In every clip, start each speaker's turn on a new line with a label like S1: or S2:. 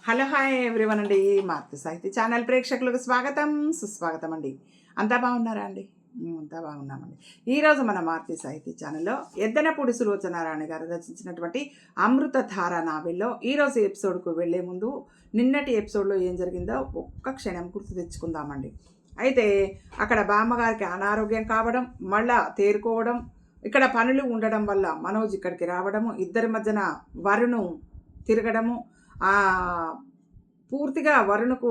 S1: Hello hi everyone అండి. మాతృ సాహితీ ఛానల్ ప్రేక్షకులకు స్వాగతం సుస్వాగతం అండి. అంతా బాగున్నారా అండి? మేమంతా బాగున్నామండి. ఈరోజు మన మాతృ సాహితీ ఛానల్లో ఎద్దనపూడి సులోచనారాయణ గారు రచించినటువంటి అమృతధార నావెల్లో ఈరోజు ఎపిసోడ్కు వెళ్లే ముందు నిన్నటి ఎపిసోడ్లో ఏం జరిగిందో ఒక్క క్షణం గుర్తు తెచ్చుకుందామండి. అయితే అక్కడ బామ్మగారికి అనారోగ్యం కావడం, మళ్ళా తేరుకోవడం, ఇక్కడ పనులు ఉండడం వల్ల మనోజ్ ఇక్కడికి రావడము, ఇద్దరి మధ్యన వరుణు తిరగడము, పూర్తిగా వరుణకు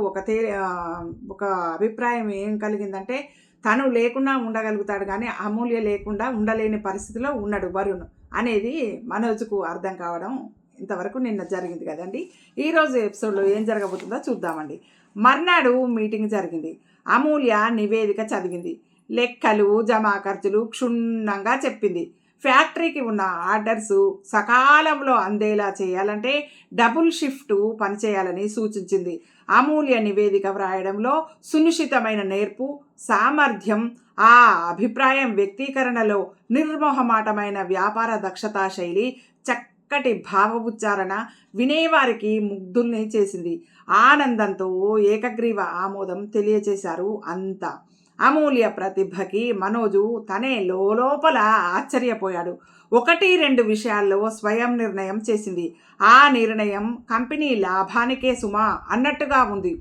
S1: ఒక అభిప్రాయం ఏం కలిగిందంటే తను లేకుండా ఉండగలుగుతాడు కానీ అమూల్య లేకుండా ఉండలేని పరిస్థితిలో ఉన్నాడు వరుణ్ అనేది మనోజ్కు అర్థం కావడం ఇంతవరకు నిన్న జరిగింది కదండి. ఈరోజు ఎపిసోడ్లో ఏం జరగబోతుందో చూద్దామండి. మర్నాడు మీటింగ్ జరిగింది. అమూల్య నివేదిక చదివింది. లెక్కలు, జమా ఖర్చులు క్షుణ్ణంగా చెప్పింది. ఫ్యాక్టరీకి ఉన్న ఆర్డర్స్ సకాలంలో అందేలా చేయాలంటే డబుల్ షిఫ్ట్ పనిచేయాలని సూచించింది. అమూల్య నివేదిక వ్రాయడంలో సునిశ్చితమైన నేర్పు, సామర్థ్యం, ఆ అభిప్రాయం వ్యక్తీకరణలో నిర్మోహమాటమైన వ్యాపార దక్షతా శైలి, చక్కటి భావ ఉచ్చారణ వినేవారికి ముగ్ధుల్ని చేసింది. ఆనందంతో ఏకగ్రీవ ఆమోదం తెలియచేశారు అంతా. అమూల్య ప్రతిభకి మనోజు తనే లోపల ఆశ్చర్యపోయాడు. 1-2 విషయాల్లో స్వయం నిర్ణయం చేసింది. ఆ నిర్ణయం కంపెనీ లాభానికే సుమా అన్నట్టుగా ఉంది.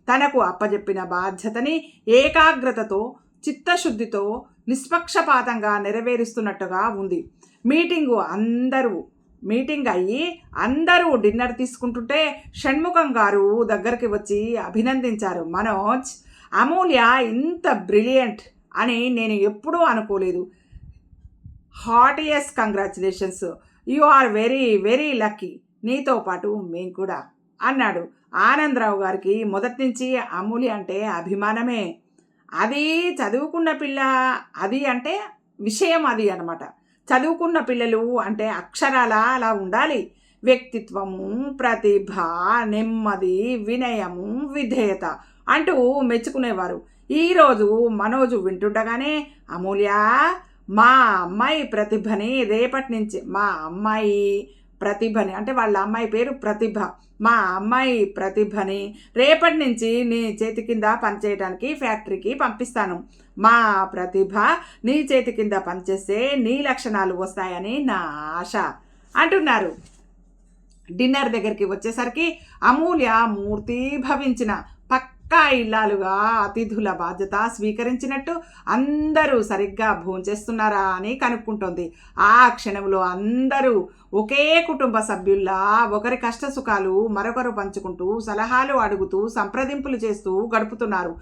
S1: తనకు అప్పజెప్పిన బాధ్యతని ఏకాగ్రతతో, చిత్తశుద్ధితో, నిష్పక్షపాతంగా నెరవేరుస్తున్నట్టుగా ఉంది. మీటింగ్ అయ్యి అందరూ డిన్నర్ తీసుకుంటుంటే షణ్ముఖం గారు దగ్గరికి వచ్చి అభినందించారు. మనోజ్, అమూల్య ఇంత బ్రిలియంట్ అని నేను ఎప్పుడూ అనుకోలేదు. Heartiest congratulations, you are very very lucky, నీతో పాటు మేము కూడా అన్నాడు. ఆనందరావు గారికి మొదటి నుంచి అమూల్య అంటే అభిమానమే. అది చదువుకున్న పిల్ల, అది అంటే విషయం అది అన్నమాట. చదువుకున్న పిల్లలు అంటే అక్షరాల అలా ఉండాలి. వ్యక్తిత్వము, ప్రతిభ, నెమ్మది, వినయము, విధేయత అంటూ మెచ్చుకునేవారు. ఈరోజు మనోజు వింటుండగానే అమూల్య, మా అమ్మాయి ప్రతిభని రేపటి నుంచి అంటే వాళ్ళ అమ్మాయి పేరు ప్రతిభ, మా అమ్మాయి ప్రతిభని రేపటి నుంచి నీ చేతి కింద పనిచేయడానికి ఫ్యాక్టరీకి పంపిస్తాను. మా ప్రతిభ నీ చేతి కింద పనిచేస్తే నీ లక్షణాలు వస్తాయని నా ఆశ అంటున్నారు. డిన్నర్ దగ్గరికి వచ్చేసరికి అమూల్య మూర్తి భవించిన పక్కా ఇల్లాలుగా అతిథుల బాధ్యత స్వీకరించినట్టు అందరూ సరిగ్గా భోంచేస్తున్నారా అని కనుక్కుంటోంది. ఆ క్షణంలో అందరూ ఒకే కుటుంబ సభ్యుల్లా ఒకరి కష్ట సుఖాలు మరొకరు పంచుకుంటూ, సలహాలు అడుగుతూ, సంప్రదింపులు చేస్తూ గడుపుతున్నారు.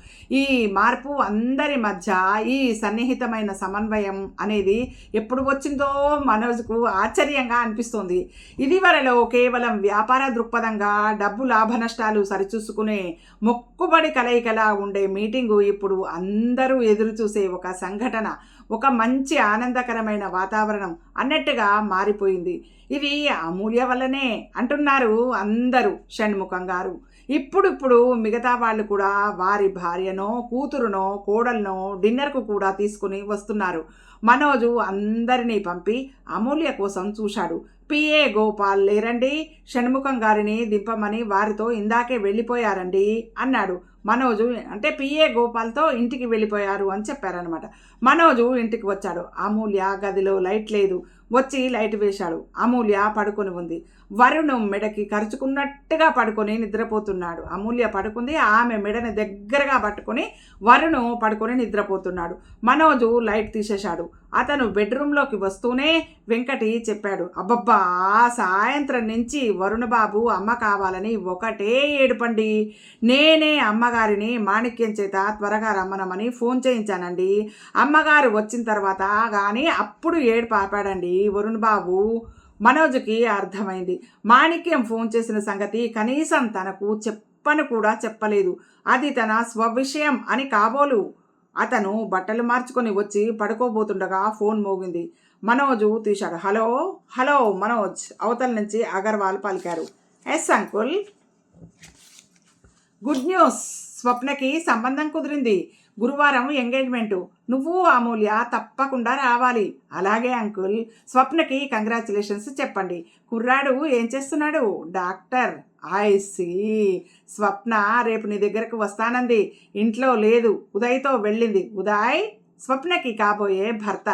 S1: ఈ మార్పు, అందరి మధ్య ఈ సన్నిహితమైన సమన్వయం అనేది ఎప్పుడు వచ్చిందో మనోజ్కు ఆశ్చర్యంగా అనిపిస్తోంది. ఇదివరలో కేవలం వ్యాపార దృక్పథంగా డబ్బు లాభ నష్టాలు సరిచూసుకునే మొక్కుబడి కలయికలా ఉండే మీటింగు ఇప్పుడు అందరూ ఎదురు చూసే ఒక సంఘటన, ఒక మంచి ఆనందకరమైన వాతావరణం అన్నట్టుగా మారిపోయింది. ఇది అమూల్య వల్లనే అంటున్నారు అందరూ. షణ్ముఖం గారు ఇప్పుడు మిగతా వాళ్ళు కూడా వారి భార్యనో, కూతురునో, కోడలనో డిన్నర్కు కూడా తీసుకుని వస్తున్నారు. మనోజు అందరినీ పంపి అమూల్య కోసం చూశాడు. పిఏ గోపాల్ లేరండి, షణ్ముఖం గారిని దింపమని వారితో ఇందాకే వెళ్ళిపోయారండి అన్నాడు. మనోజు అంటే పిఏ గోపాల్తో ఇంటికి వెళ్ళిపోయారు అని చెప్పారనమాట. మనోజు ఇంటికి వచ్చాడు. అమూల్య గదిలో లైట్ లేదు. వచ్చి లైట్ వేశాడు. అమూల్య పడుకొని ఉంది. వరుణ్ మెడకి కరుచుకున్నట్టుగా పడుకొని నిద్రపోతున్నాడు. అమూల్య పడుకుంది. ఆమె మెడని దగ్గరగా పట్టుకొని వరుణ్ పడుకొని నిద్రపోతున్నాడు. మనోజు లైట్ తీసేశాడు. అతను బెడ్రూమ్లోకి వస్తూనే వెంకటి చెప్పాడు, అబ్బబ్బా, సాయంత్రం నుంచి వరుణ్ బాబు అమ్మ కావాలని ఒకటే ఏడుపండి. నేనే అమ్మగారిని మాణిక్యం చేత త్వరగా రమ్మనమని ఫోన్ చేయించానండి. అమ్మగారు వచ్చిన తర్వాత కానీ అప్పుడు ఏడుపు ఆపాడండి వరుణ్ బాబు. మనోజ్కి అర్థమైంది. మాణిక్యం ఫోన్ చేసిన సంగతి కనీసం తనకు చెప్పను కూడా చెప్పలేదు. అది తన స్వవిషయం అని కాబోలు. అతను బట్టలు మార్చుకొని వచ్చి పడుకోబోతుండగా ఫోన్ మోగింది. మనోజు తీశాడు. హలో హలో మనోజ్, అవతల నుంచి అగర్వాల్ పలికారు. Yes uncle. గుడ్ న్యూస్, స్వప్నకి సంబంధం కుదిరింది. గురువారం ఎంగేజ్మెంటు. నువ్వు అమూల్య తప్పకుండా రావాలి. అలాగే అంకుల్, స్వప్నకి కంగ్రాచులేషన్స్ చెప్పండి. కుర్రాడు ఏం చేస్తున్నాడు? డాక్టర్. ఐసి స్వప్న రేపు నీ దగ్గరకు వస్తానంది, ఇంట్లో లేదు, ఉదయ్తో వెళ్ళింది. ఉదయ్ స్వప్నకి కాబోయే భర్త.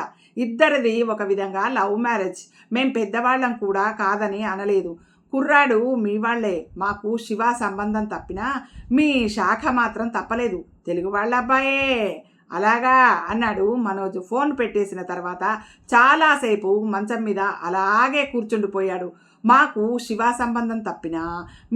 S1: ఇద్దరిది ఒక విధంగా లవ్ మ్యారేజ్. మేం పెద్దవాళ్ళం కూడా కాదని అనలేదు. కుర్రాడు మీ వాళ్లే, మాకు శివ సంబంధం తప్పినా మీ శాఖ మాత్రం తప్పలేదు, తెలుగు వాళ్ళ అబ్బాయే. అలాగా అన్నాడు మనోజ్. ఫోన్ పెట్టేసిన తర్వాత చాలాసేపు మంచం మీద అలాగే కూర్చుండిపోయాడు. మాకు శివ సంబంధం తప్పినా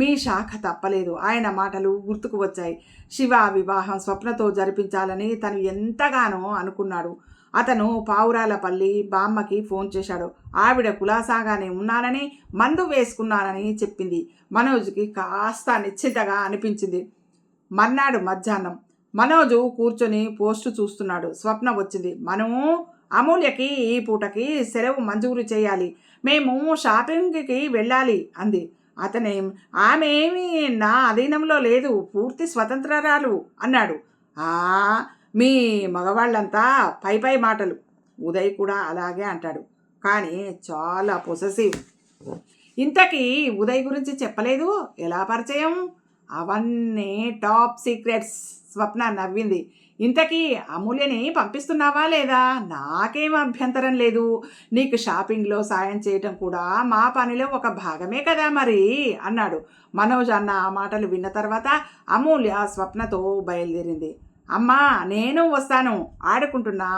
S1: మీ శాఖ తప్పలేదు. ఆయన మాటలు గుర్తుకు వచ్చాయి. శివ వివాహం స్వప్నతో జరిపించాలని తను ఎంతగానో అనుకున్నాడు. అతను పావురాలపల్లి బామ్మకి ఫోన్ చేశాడు. ఆవిడ కులాసాగానే ఉన్నానని, మందు వేసుకున్నానని చెప్పింది. మనోజ్కి కాస్త నిశ్చింతగా అనిపించింది. మర్నాడు మధ్యాహ్నం మనోజు కూర్చొని పోస్టు చూస్తున్నాడు. స్వప్న వచ్చింది. మనము అమూల్యకి ఈ పూటకి సెలవు మంజూరు చేయాలి, మేము షాపింగ్కి వెళ్ళాలి అంది. ఆమె ఏమీ నా అధీనంలో లేదు, పూర్తి స్వతంత్రరాలు అన్నాడు. మీ మగవాళ్ళంతా పై మాటలు. ఉదయ్ కూడా అలాగే అంటాడు, కానీ చాలా పొసెసివ్. ఇంతకీ ఉదయ్ గురించి చెప్పలేదు, ఎలా పరిచయం? అవన్నీ టాప్ సీక్రెట్స్. స్వప్న నవ్వింది. ఇంతకీ అమూల్యని పంపిస్తున్నావా లేదా? నాకేం అభ్యంతరం లేదు, నీకు షాపింగ్లో సాయం చేయటం కూడా మా పనిలో ఒక భాగమే కదా మరి అన్నాడు. మనోజ్ అన్న ఆ మాటలు విన్న తర్వాత అమూల్య స్వప్నతో బయలుదేరింది. అమ్మా నేను వస్తాను, ఆడుకుంటున్నా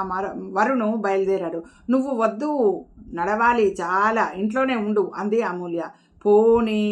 S1: వరుణు బయలుదేరాడు. నువ్వు వద్దు, నడవాలి చాలా, ఇంట్లోనే ఉండు అంది అమూల్య. పోనీ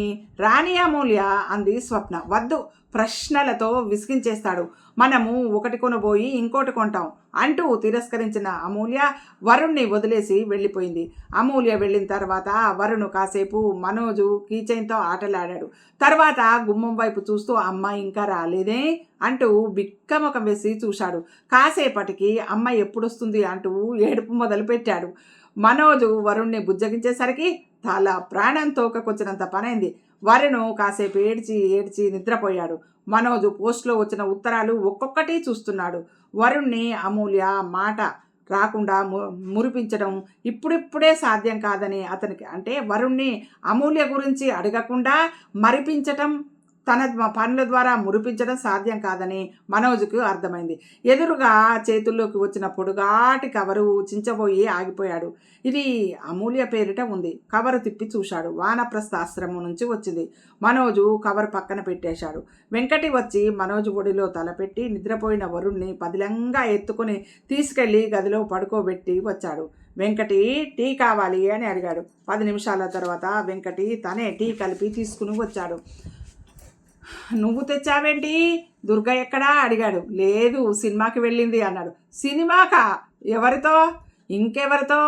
S1: రాణి అమూల్య అంది స్వప్న. వద్దు, ప్రశ్నలతో విసిగించేస్తాడు, మనము ఒకటి కొనబోయి ఇంకోటి కొంటాం అంటూ తిరస్కరించిన అమూల్య వరుణ్ణి వదిలేసి వెళ్ళిపోయింది. అమూల్య వెళ్ళిన తర్వాత వరుణ్ కాసేపు మనోజు కీచైన్తో ఆటలాడాడు. తర్వాత గుమ్మం వైపు చూస్తూ అమ్మ ఇంకా రాలేదే అంటూ బిక్కముఖం వేసి చూశాడు. కాసేపటికి అమ్మ ఎప్పుడొస్తుంది అంటూ ఏడుపు మొదలుపెట్టాడు. మనోజు వరుణ్ణి బుజ్జగించేసరికి తల ప్రాణం తోకకొచ్చినంత పనైంది. వరుణ్ కాసేపు ఏడ్చి నిద్రపోయాడు. మనోజు పోస్ట్లో వచ్చిన ఉత్తరాలు ఒక్కొక్కటి చూస్తున్నాడు. వరుణ్ణి అమూల్య మాట రాకుండా మురిపించడం ఇప్పుడిప్పుడే సాధ్యం కాదని అతనికి, అంటే వరుణ్ణి అమూల్య గురించి అడగకుండా మరిపించటం, తన పనుల ద్వారా మురిపించడం సాధ్యం కాదని మనోజ్కు అర్థమైంది. ఎదురుగా చేతుల్లోకి వచ్చిన పొడుగాటి కవరు చించబోయి ఆగిపోయాడు. ఇది అమూల్య పేరిట ఉంది. కవరు తిప్పి చూశాడు. వానప్రస్థ ఆశ్రమం నుంచి వచ్చింది. మనోజు కవర్ పక్కన పెట్టేశాడు. వెంకటి వచ్చి మనోజు ఒడిలో తలపెట్టి నిద్రపోయిన వరుణ్ణి పదిలంగా ఎత్తుకుని తీసుకెళ్లి గదిలో పడుకోబెట్టి వచ్చాడు. వెంకటి టీ కావాలి అని అడిగాడు. 10 నిమిషాల తర్వాత వెంకటి తనే టీ కలిపి తీసుకుని వచ్చాడు. నువ్వు తెచ్చావేంటి? దుర్గ ఎక్కడా అడిగాడు. లేదు, సినిమాకి వెళ్ళింది అన్నాడు. సినిమాకా? ఎవరితో? ఇంకెవరితో?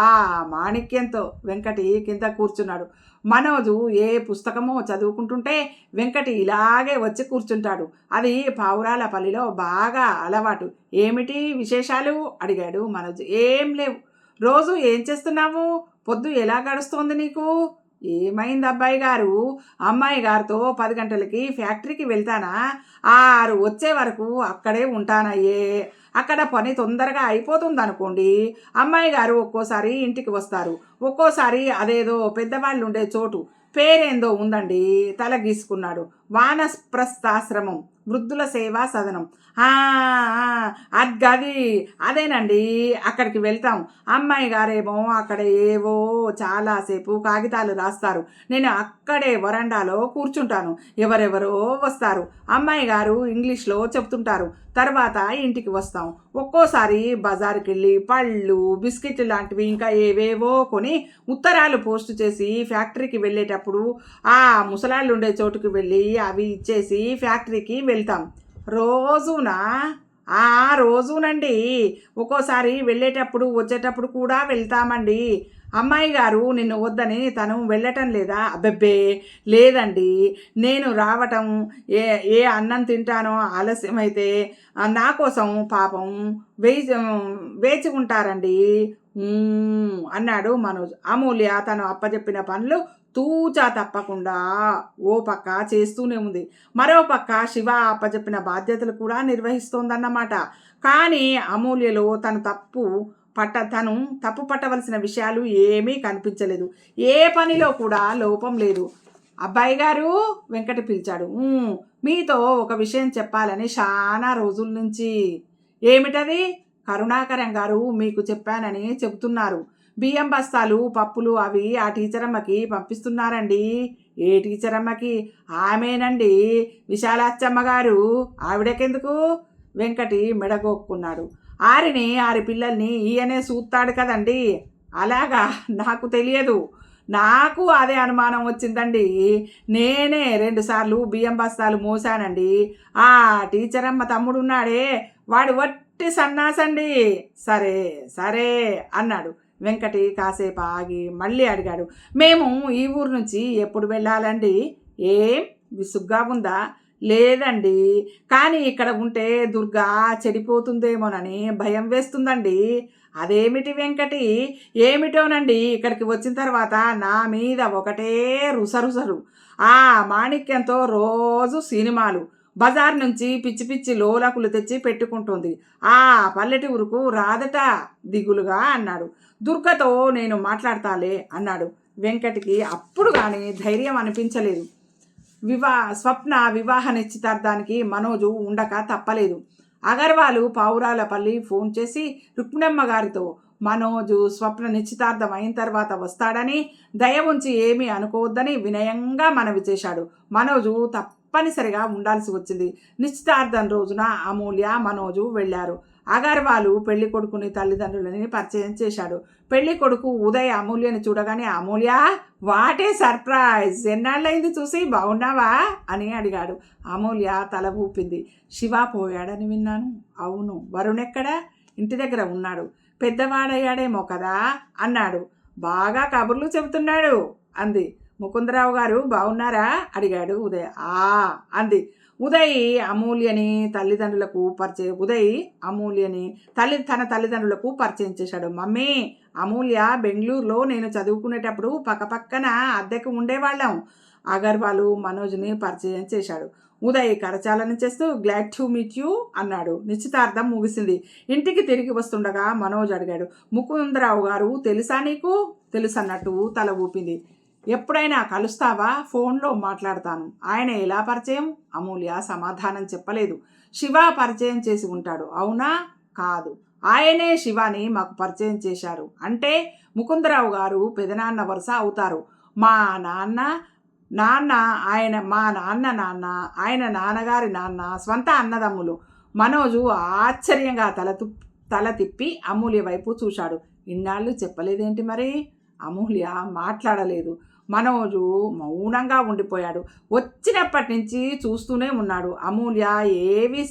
S1: ఆ మాణిక్యంతో. వెంకటి కింద కూర్చున్నాడు. మనోజు ఏ పుస్తకమో చదువుకుంటుంటే వెంకటి ఇలాగే వచ్చి కూర్చుంటాడు. అది పావురాలపల్లిలో బాగా అలవాటు. ఏమిటి విశేషాలు అడిగాడు మనోజు. ఏం లేవు. రోజు ఏం చేస్తున్నావు? పొద్దు ఎలా గడుస్తోంది నీకు? ఏమైంది అబ్బాయి గారు? అమ్మాయి గారితో 10 గంటలకి ఫ్యాక్టరీకి వెళ్తానా, 6 వచ్చే వరకు అక్కడే ఉంటానయ్యే. అక్కడ పని తొందరగా అయిపోతుంది అనుకోండి. అమ్మాయి గారు ఒక్కోసారి ఇంటికి వస్తారు, ఒక్కోసారి అదేదో పెద్దవాళ్ళు ఉండే చోటు పేరేందో ఉందండి, తల గీసుకున్నాడు. వానప్రస్థాశ్రమం, వృద్ధుల సేవా సదనం. అది అదేనండి, అక్కడికి వెళ్తాం. అమ్మాయి గారేమో అక్కడ ఏవో చాలాసేపు కాగితాలు రాస్తారు. నేను అక్కడే వరండాలో కూర్చుంటాను. ఎవరెవరో వస్తారు. అమ్మాయి గారు ఇంగ్లీష్లో చెప్తుంటారు. తర్వాత ఇంటికి వస్తాం. ఒక్కోసారి బజారుకి వెళ్ళి పళ్ళు, బిస్కెట్లు లాంటివి ఇంకా ఏవేవో కొని ఉత్తరాలు పోస్టు చేసి ఫ్యాక్టరీకి వెళ్ళేటప్పుడు ఆ ముసలాళ్ళు ఉండే చోటుకు వెళ్ళి అవి ఇచ్చేసి ఫ్యాక్టరీకి వెళ్తాం. రోజునా? రోజునండి. ఒక్కోసారి వెళ్ళేటప్పుడు వచ్చేటప్పుడు కూడా వెళ్తామండి. అమ్మాయి గారు నిన్ను వద్దని తను వెళ్ళటం లేదా? అబ్బెబ్బే లేదండి, నేను రావటం ఏ అన్నం తింటానో ఆలస్యమైతే నా కోసం పాపం వేచి ఉంటారండి అన్నాడు మనోజ్. అమూల్య తను అప్పచెప్పిన పనులు తూచా తప్పకుండా ఓ పక్క చేస్తూనే ఉంది. మరో పక్క శివ అప్పచెప్పిన బాధ్యతలు కూడా నిర్వహిస్తోందన్నమాట. కానీ అమూల్యలో తను తప్పు పట్టవలసిన విషయాలు ఏమీ కనిపించలేదు. ఏ పనిలో కూడా లోపం లేదు. అబ్బాయి గారు, వెంకటి పిలిచాడు. మీతో ఒక విషయం చెప్పాలని చాలా రోజుల నుంచి. ఏమిటది? కరుణాకరం గారు మీకు చెప్పానని చెబుతున్నారు. బియ్యం బస్తాలు, పప్పులు అవి ఆ టీచరమ్మకి పంపిస్తున్నారండి. ఏ టీచరమ్మకి? ఆమెనండి, విశాలాచ్చమ్మ గారు. ఆవిడకెందుకు? వెంకటి మెడగొక్కున్నాడు. ఆరి పిల్లల్ని ఈయనే చూస్తాడు కదండి. అలాగా? నాకు తెలియదు. నాకు అదే అనుమానం వచ్చిందండి. నేనే 2 సార్లు బియ్యం బస్తాలు మోసానండి. ఆ టీచరమ్మ తమ్ముడున్నాడే, వాడు వట్టి సన్నాసండి. సరే సరే అన్నాడు వెంకటి. కాసేపు ఆగి మళ్ళీ అడిగాడు, మేము ఈ ఊరు నుంచి ఎప్పుడు వెళ్ళాలండి? ఏం విసుగ్గా ఉందా? లేదండి, కానీ ఇక్కడ ఉంటే దుర్గా చెడిపోతుందేమోనని భయం వేస్తుందండి. అదేమిటి వెంకటి? ఏమిటోనండి, ఇక్కడికి వచ్చిన తర్వాత నా మీద ఒకటే రుసరుసలు. ఆ మాణిక్యంతో రోజు సినిమాలు, బజార్ నుంచి పిచ్చి పిచ్చి లోలకులు తెచ్చి పెట్టుకుంటుంది. ఆ పల్లెటూరుకు రాదట దిగులుగా అన్నాడు. దుర్గతో నేను మాట్లాడతాలే అన్నాడు. వెంకటికి అప్పుడు కానీ ధైర్యం అనిపించలేదు. స్వప్న వివాహ నిశ్చితార్థానికి మనోజు ఉండక తప్పలేదు. అగర్వాలు పావురాలపల్లి ఫోన్ చేసి రుక్మిణమ్మ గారితో మనోజు స్వప్న నిశ్చితార్థం అయిన తర్వాత వస్తాడని, దయ ఉంచి ఏమీ అనుకోవద్దని వినయంగా మనవి చేశాడు. మనోజు తప్పనిసరిగా ఉండాల్సి వచ్చింది. నిశ్చితార్థం రోజున అమూల్య, మనోజు వెళ్ళారు. అగర్వాలు పెళ్లి కొడుకుని తల్లిదండ్రులని పరిచయం చేశాడు. పెళ్లి కొడుకు ఉదయ్ అమూల్యని చూడగానే, అమూల్య, వాటే సర్ప్రైజ్, ఎన్నాళ్ళైంది చూసి, బాగున్నావా అని అడిగాడు. అమూల్య తల ఊపింది. శివ పోయాడని విన్నాను. అవును. వరుణ్ ఎక్కడా? ఇంటి దగ్గర ఉన్నాడు. పెద్దవాడయ్యాడేమో కదా అన్నాడు. బాగా కబుర్లు చెబుతున్నాడు అంది. ముకుందరావు గారు బాగున్నారా అడిగాడు ఉదయ్. అంది. ఉదయ్ అమూల్యని తన తల్లిదండ్రులకు పరిచయం చేశాడు. మమ్మీ, అమూల్య బెంగళూరులో నేను చదువుకునేటప్పుడు పక్కపక్కన అద్దెకు ఉండేవాళ్ళం. అగర్వాలు మనోజ్ని పరిచయం చేశాడు. ఉదయ్ కరచాలనం చేస్తూ గ్లాడ్ టు మీట్ యూ అన్నాడు. నిశ్చితార్థం ముగిసింది. ఇంటికి తిరిగి వస్తుండగా మనోజ్ అడిగాడు, ముకుందరావు గారు తెలుసా నీకు? తెలుసన్నట్టు తల ఊపింది. ఎప్పుడైనా కలుస్తావా? ఫోన్లో మాట్లాడతాను. ఆయన ఎలా పరిచయం? అమూల్య సమాధానం చెప్పలేదు. శివ పరిచయం చేసి ఉంటాడు. అవునా? కాదు, ఆయనే శివాని మాకు పరిచయం చేశారు. అంటే ముకుందరావు గారు పెదనాన్న వరుస అవుతారు. మా నాన్న ఆయన నాన్నగారి నాన్న స్వంత అన్నదమ్ములు. మనోజు ఆశ్చర్యంగా తల తిప్పి అమూల్య వైపు చూశాడు. ఇన్నాళ్ళు చెప్పలేదేంటి మరి? అమూల్య మాట్లాడలేదు. మనోజు మౌనంగా ఉండిపోయాడు. వచ్చినప్పటి నుంచి చూస్తూనే ఉన్నాడు. అమూల్య ఏవి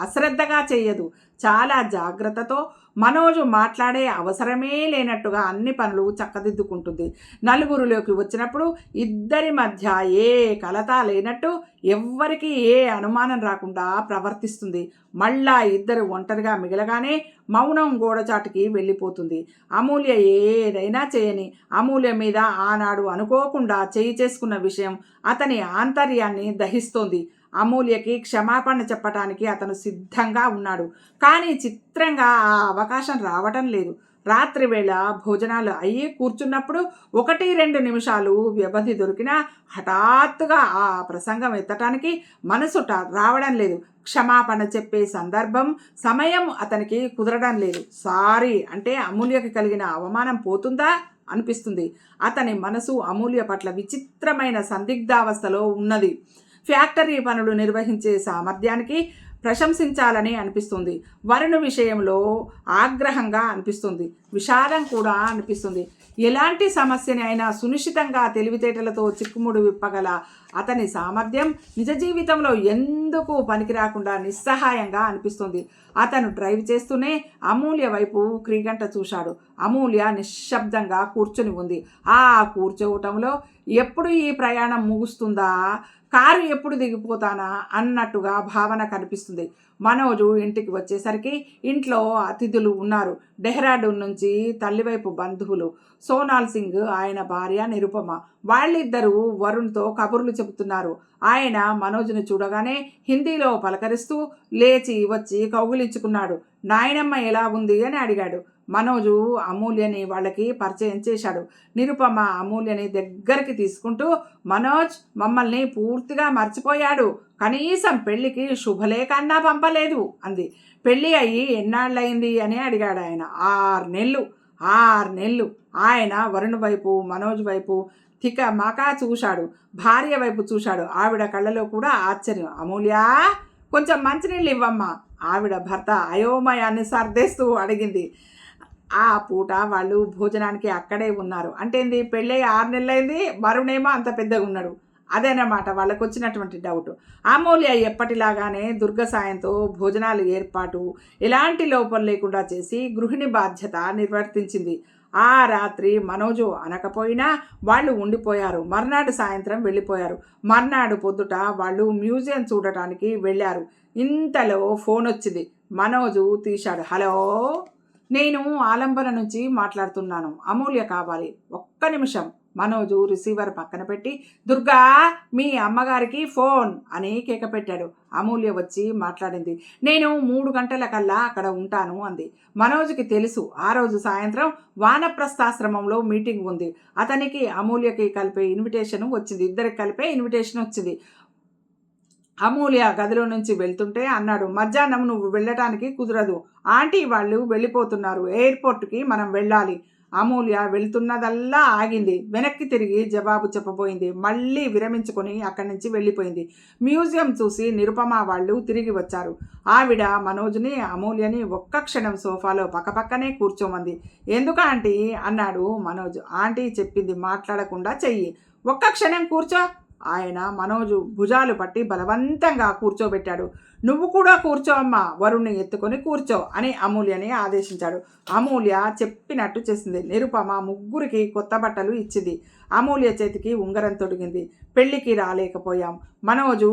S1: అశ్రద్ధగా చెయ్యదు. చాలా జాగ్రత్తతో మనోజు మాట్లాడే అవసరమే లేనట్టుగా అన్ని పనులు చక్కదిద్దుకుంటుంది. నలుగురిలోకి వచ్చినప్పుడు ఇద్దరి మధ్య ఏ కలత లేనట్టు, ఎవ్వరికి ఏ అనుమానం రాకుండా ప్రవర్తిస్తుంది. మళ్ళా ఇద్దరు ఒంటరిగా మిగలగానే మౌనం గోడచాటుకి వెళ్ళిపోతుంది. అమూల్య ఏదైనా చేయని, అమూల్య మీద ఆనాడు అనుకోకుండా చేయి చేసుకున్న విషయం అతని ఆంతర్యాన్ని దహిస్తోంది. అమూల్యకి క్షమాపణ చెప్పటానికి అతను సిద్ధంగా ఉన్నాడు. కానీ చిత్రంగా ఆ అవకాశం రావటం లేదు. రాత్రి వేళ భోజనాలు అయ్యి కూర్చున్నప్పుడు 1-2 నిమిషాలు వ్యవధి దొరికినా హఠాత్తుగా ఆ ప్రసంగం ఎత్తటానికి మనసు రావడం లేదు. క్షమాపణ చెప్పే సమయం అతనికి కుదరడం లేదు. సారీ అంటే అమూల్యకి కలిగిన అవమానం పోతుందా అనిపిస్తుంది. అతని మనసు అమూల్య పట్ల విచిత్రమైన సందిగ్ధావస్థలో ఉన్నది. ఫ్యాక్టరీ పనులు నిర్వహించే సామర్థ్యానికి ప్రశంసించాలని అనిపిస్తుంది. వరుణ్ విషయంలో ఆగ్రహంగా అనిపిస్తుంది. విషాదం కూడా అనిపిస్తుంది. ఎలాంటి సమస్యని అయినా సునిశ్చితంగా తెలివితేటలతో చిక్కుముడు విప్పగల అతని సామర్థ్యం నిజ జీవితంలో ఎందుకు పనికిరాకుండా నిస్సహాయంగా అనిపిస్తుంది. అతను డ్రైవ్ చేస్తూనే అమూల్య వైపు క్రీగంట చూశాడు. అమూల్య నిశ్శబ్దంగా కూర్చొని ఉంది. ఆ కూర్చోవటంలో ఎప్పుడు ఈ ప్రయాణం ముగుస్తుందా, కారు ఎప్పుడు దిగిపోతానా అన్నట్టుగా భావన కనిపిస్తుంది. మనోజు ఇంటికి వచ్చేసరికి ఇంట్లో అతిథులు ఉన్నారు. డెహ్రాడూన్ నుంచి తల్లివైపు బంధువులు. సోనాల్ సింగ్, ఆయన భార్య నిరుపమ, వాళ్ళిద్దరూ వరుణ్తో కబుర్లు చెబుతున్నారు. ఆయన మనోజ్ని చూడగానే హిందీలో పలకరిస్తూ లేచి వచ్చి కౌగిలించుకున్నాడు. నాయనమ్మ ఎలా ఉంది అని అడిగాడు. మనోజు అమూల్యని వాళ్ళకి పరిచయం చేశాడు. నిరుపమ అమూల్యని దగ్గరికి తీసుకుంటూ, మనోజ్ మమ్మల్ని పూర్తిగా మర్చిపోయాడు, కనీసం పెళ్ళికి శుభలేఖ అన్నా పంపలేదు అంది. పెళ్ళి అయ్యి ఎన్నాళ్ళయింది అని అడిగాడు ఆయన. 6 నెలలు. 6 నెలలు. ఆయన వరుణ్ వైపు మనోజ్ వైపు తిక మకా చూశాడు. భార్య వైపు చూశాడు. ఆవిడ కళ్ళలో కూడా ఆశ్చర్యం. అమూల్య, కొంచెం మంచినీళ్ళు ఇవ్వమ్మా, ఆవిడ భర్త అయోమయాన్ని సర్దేస్తూ అడిగింది. ఆ పూట వాళ్ళు భోజనానికి అక్కడే ఉన్నారు. అంటే ఏంది, పెళ్ళై 6 నెలలైంది, వరుణేమో అంత పెద్దగా ఉన్నాడు. అదేనమాట వాళ్ళకు వచ్చినటువంటి డౌట్. అమూల్య ఎప్పటిలాగానే దుర్గ సాయంతో భోజనాలు ఏర్పాటు ఎలాంటి లోపం లేకుండా చేసి గృహిణి బాధ్యత నిర్వర్తించింది. ఆ రాత్రి మనోజు అనకపోయినా వాళ్ళు ఉండిపోయారు. మర్నాడు సాయంత్రం వెళ్ళిపోయారు. మర్నాడు పొద్దుట వాళ్ళు మ్యూజియం చూడటానికి వెళ్ళారు. ఇంతలో ఫోన్ వచ్చింది. మనోజు తీశాడు. హలో, నేను ఆలంబన నుంచి మాట్లాడుతున్నాను, అమూల్య కావాలి, ఒక్క నిమిషం. మనోజు రిసీవర్ పక్కన పెట్టి, దుర్గా, మీ అమ్మగారికి ఫోన్ అని కేక పెట్టాడు. అమూల్య వచ్చి మాట్లాడింది. నేను 3 గంటల కల్లా అక్కడ ఉంటాను అంది. మనోజుకి తెలుసు ఆ రోజు సాయంత్రం వానప్రస్థాశ్రమంలో మీటింగ్ ఉంది. అతనికి అమూల్యకి కలిపే ఇన్విటేషన్ వచ్చింది. ఇద్దరికి కలిపే ఇన్విటేషన్ వచ్చింది. అమూల్య గదిలో నుంచి వెళ్తుంటే అన్నాడు, మధ్యాహ్నం నువ్వు వెళ్ళటానికి కుదరదు, ఆంటీ వాళ్ళు వెళ్ళిపోతున్నారు, ఎయిర్పోర్ట్కి మనం వెళ్ళాలి. అమూల్య వెళ్తున్నదల్లా ఆగింది. వెనక్కి తిరిగి జవాబు చెప్పబోయింది. మళ్ళీ విరమించుకొని అక్కడి నుంచి వెళ్ళిపోయింది. మ్యూజియం చూసి నిరుపమ వాళ్ళు తిరిగి వచ్చారు. ఆవిడ మనోజ్ని అమూల్యని ఒక్క క్షణం సోఫాలో పక్కపక్కనే కూర్చోమంది. ఎందుకు ఆంటీ అన్నాడు మనోజ్. ఆంటీ చెప్పింది మాట్లాడకుండా చెయ్యి, ఒక్క క్షణం కూర్చో. ఆయన మనోజు భుజాలు పట్టి బలవంతంగా కూర్చోబెట్టాడు. నువ్వు కూడా కూర్చో అమ్మా, వరుణ్ణి ఎత్తుకొని కూర్చో అని అమూల్యని ఆదేశించాడు. అమూల్య చెప్పినట్టు చేసింది. నిరుపమ ముగ్గురికి కొత్త బట్టలు ఇచ్చింది. అమూల్య చేతికి ఉంగరం తొడిగింది. పెళ్ళికి రాలేకపోయాం. మనోజ్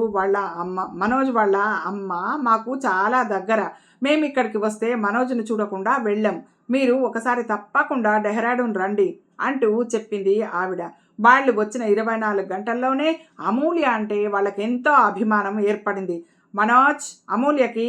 S1: వాళ్ళ అమ్మ మాకు చాలా దగ్గర. మేము ఇక్కడికి వస్తే మనోజ్ని చూడకుండా వెళ్ళాం. మీరు ఒకసారి తప్పకుండా డెహ్రాడూన్ రండి అంటూ చెప్పింది ఆవిడ. వాళ్ళు వచ్చిన 24 గంటల్లోనే అమూల్య అంటే వాళ్ళకెంతో అభిమానం ఏర్పడింది. మనోజ్, అమూల్యకి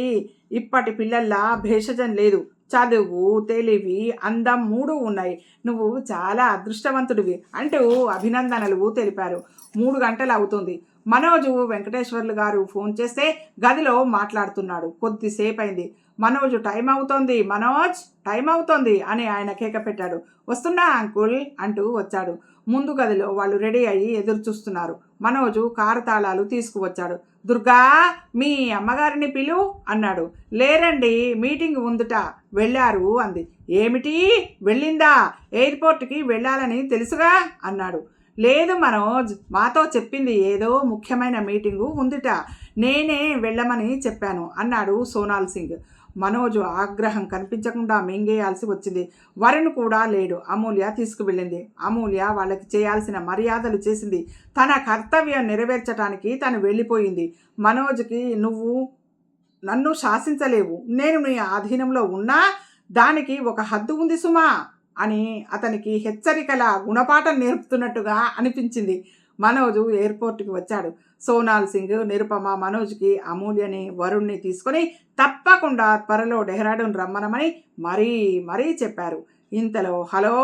S1: ఇప్పటి పిల్లల్లా భేషజం లేదు. చదువు, తెలివి, అందం 3 ఉన్నాయి. నువ్వు చాలా అదృష్టవంతుడివి అంటూ అభినందనలు తెలిపారు. 3 గంటలు అవుతుంది. మనోజు వెంకటేశ్వర్లు గారు ఫోన్ చేస్తే గదిలో మాట్లాడుతున్నాడు. కొద్దిసేపు అయింది. మనోజు, టైం అవుతోంది, మనోజ్ టైం అవుతోంది అని ఆయన కేక పెట్టాడు. వస్తున్నా అంకుల్ అంటూ వచ్చాడు. ముందు గదిలో వాళ్ళు రెడీ అయ్యి ఎదురు చూస్తున్నారు. మనోజు కారు తాళాలు తీసుకువచ్చాడు. దుర్గా, మీ అమ్మగారిని పిలు అన్నాడు. లేరండి, మీటింగ్ ఉందుట, వెళ్ళారు అంది. ఏమిటి, వెళ్ళిందా? ఎయిర్పోర్ట్కి వెళ్ళాలని తెలుసుగా అన్నాడు. లేదు మనోజ్, మాతో చెప్పింది ఏదో ముఖ్యమైన మీటింగు ఉందిట, నేనే వెళ్ళమని చెప్పాను అన్నాడు సోనాల్ సింగ్. మనోజు ఆగ్రహం కనిపించకుండా మింగేయాల్సి వచ్చింది. వరుణ్ కూడా లేడు. అమూల్య తీసుకువెళ్ళింది. అమూల్య వాళ్ళకి చేయాల్సిన మర్యాదలు చేసింది. తన కర్తవ్యం నెరవేర్చడానికి తను వెళ్ళిపోయింది. మనోజ్కి, నువ్వు నన్ను శాసించలేవు, నేను నీ ఆధీనంలో ఉన్నా దానికి ఒక హద్దు ఉంది సుమా అని అతనికి హెచ్చరికల గుణపాఠం నేర్పుతున్నట్టుగా అనిపించింది. మనోజు ఎయిర్పోర్ట్కి వచ్చాడు. సోనాల్ సింగ్, నిరుపమ మనోజ్కి అమూల్యని, వరుణ్ణి తీసుకొని తప్పకుండా త్వరలో డెహ్రాడూన్ రమ్మనమని మరీ చెప్పారు. ఇంతలో హలో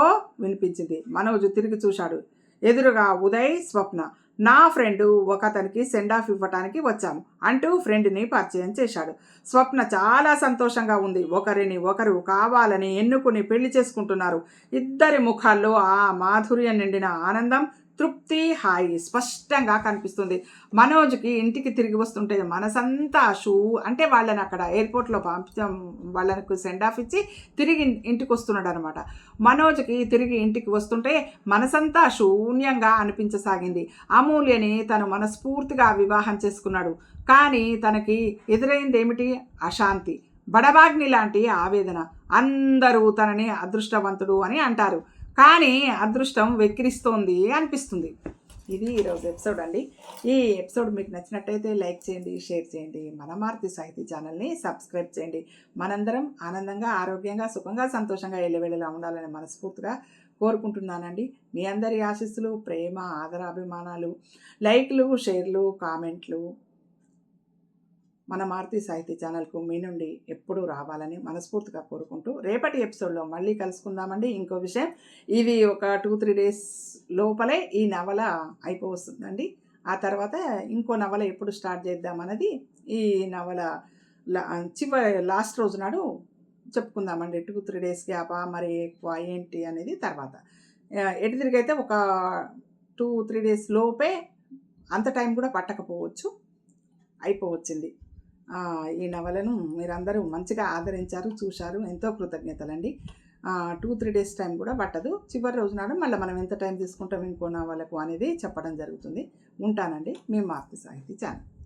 S1: వినిపించింది. మనోజు తిరిగి చూశాడు. ఎదురుగా ఉదయ్, స్వప్న. నా ఫ్రెండు ఒకతనికి సెండ్ ఆఫ్ ఇవ్వటానికి వచ్చాము అంటూ ఫ్రెండ్ని పరిచయం చేశాడు. స్వప్న చాలా సంతోషంగా ఉంది. ఒకరిని ఒకరు కావాలని ఎన్నుకుని పెళ్లి చేసుకుంటున్నారు. ఇద్దరి ముఖాల్లో ఆ మాధుర్యం నిండిన ఆనందం, తృప్తి, హాయి స్పష్టంగా కనిపిస్తుంది. మనోజ్కి ఇంటికి తిరిగి వస్తుంటే మనసంతా అంటే వాళ్ళని అక్కడ ఎయిర్పోర్ట్లో పంపించాం, వాళ్ళకు సెండ్ ఆఫ్ ఇచ్చి తిరిగి ఇంటికి వస్తున్నాడు అనమాట. మనోజ్కి తిరిగి ఇంటికి వస్తుంటే మనసంతా శూన్యంగా అనిపించసాగింది. అమూల్యని తను మనస్ఫూర్తిగా వివాహం చేసుకున్నాడు. కానీ తనకి ఎదురైంది ఏమిటి? అశాంతి, బడబాగ్ని లాంటి ఆవేదన. అందరూ తనని అదృష్టవంతుడు అని అంటారు, కానీ అదృష్టం వెక్కిరిస్తోంది అనిపిస్తుంది. ఇది ఈరోజు ఎపిసోడ్ అండి. ఈ ఎపిసోడ్ మీకు నచ్చినట్టయితే లైక్ చేయండి, షేర్ చేయండి. మన మారుతి సాహితీ ఛానల్ని సబ్స్క్రైబ్ చేయండి. మనందరం ఆనందంగా, ఆరోగ్యంగా, సుఖంగా, సంతోషంగా ఎల్లవేళలా ఉండాలని మనస్ఫూర్తిగా కోరుకుంటున్నానండి. మీ అందరి ఆశీస్సులు, ప్రేమ, ఆదరాభిమానాలు, లైక్లు, షేర్లు, కామెంట్లు మన మారుతి సాహితీ ఛానల్కు మీ నుండి ఎప్పుడూ రావాలని మనస్ఫూర్తిగా కోరుకుంటూ రేపటి ఎపిసోడ్లో మళ్ళీ కలుసుకుందామండి. ఇంకో విషయం, ఇది ఒక 2-3 డేస్ లోపలే ఈ నవల అయిపోవస్తుందండి. ఆ తర్వాత ఇంకో నవల ఎప్పుడు స్టార్ట్ చేద్దామన్నది ఈ నవల లాస్ట్ రోజు నాడు చెప్పుకుందామండి. 2-3 డేస్ గ్యాపా మరి ఎక్కువ ఏంటి అనేది తర్వాత. ఎటు తిరిగైతే ఒక 2-3 డేస్ లోపే, అంత టైం కూడా పట్టకపోవచ్చు, అయిపోవచ్చింది. ఈ నవలను మీరందరూ మంచిగా ఆదరించారు, చూశారు. ఎంతో కృతజ్ఞతలండి. 2-3 డేస్ టైం కూడా పట్టదు. చివరి రోజు నాడు మళ్ళీ మనం ఎంత టైం తీసుకుంటాం ఇంకో నవలకు అనేది చెప్పడం జరుగుతుంది. ఉంటానండి. మీ మారుతి సాహితీ ఛానల్.